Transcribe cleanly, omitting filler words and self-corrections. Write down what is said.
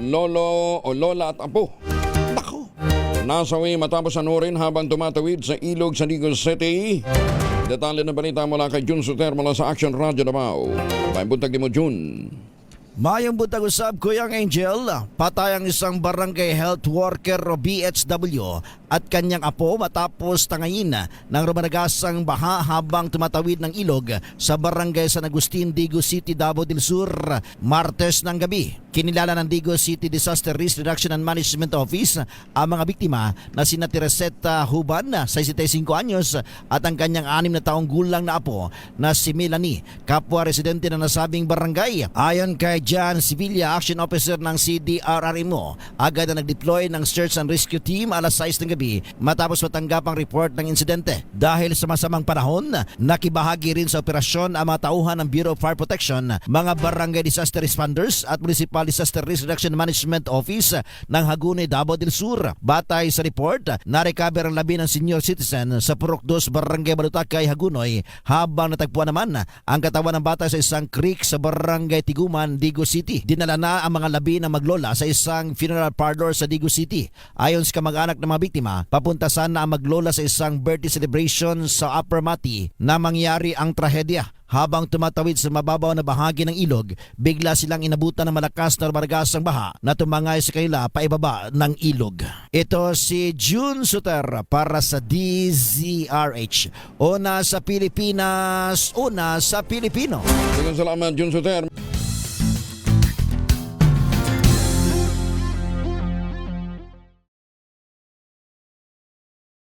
lolo o lola at apo. Nako! Nasawi matapos anurin habang tumatawid sa ilog sa Digos City. Detalye ng balita mula kay Jun Suter mula sa Action Radio Davao. May buntag mo, Jun. Mayong buntag usab, Kuyang Angel, patay ang isang barangay health worker o BHW at kanyang apo matapos tangayin ng rumanagasang baha habang tumatawid ng ilog sa barangay San Agustin, Digos City, Davao del Sur, Martes ng gabi. Kinilala ng Digos City Disaster Risk Reduction and Management Office ang mga biktima na sina Tereseta Huban, 65 anyos, at ang kanyang 6 na taong gulang na apo na si Melanie, kapwa residente na nasabing barangay. Ayon kay John Sevilla, Action Officer ng CDRRMO, agad na nag-deploy ng Search and Rescue Team alas 6 ng gabi matapos matanggap ang report ng insidente. Dahil sa masamang panahon, nakibahagi rin sa operasyon ang mga tauhan ng Bureau of Fire Protection, mga barangay disaster responders at Municipal Disaster Risk Reduction Management Office ng Hagonoy, Davao del Sur. Batay sa report, na-recover ang labi ng senior citizen sa Purok 2, Barangay Balutakay, Hagonoy, habang natagpuan naman ang katawan ng bata sa isang creek sa Barangay Tiguman, Digos City. Dinala na ang mga labi ng maglola sa isang funeral parlor sa Digos City. Ayon sa kamag-anak ng mga biktima, papunta sana ang maglola sa isang birthday celebration sa Upper Mati na mangyari ang trahedya. Habang tumatawid sa mababaw na bahagi ng ilog, bigla silang inabutan ng malakas na margasang baha na tumangay sa kanila paibaba ng ilog. Ito si Jun Suter para sa DZRH. Una sa Pilipinas, una sa Pilipino. Salamat, Jun Suter.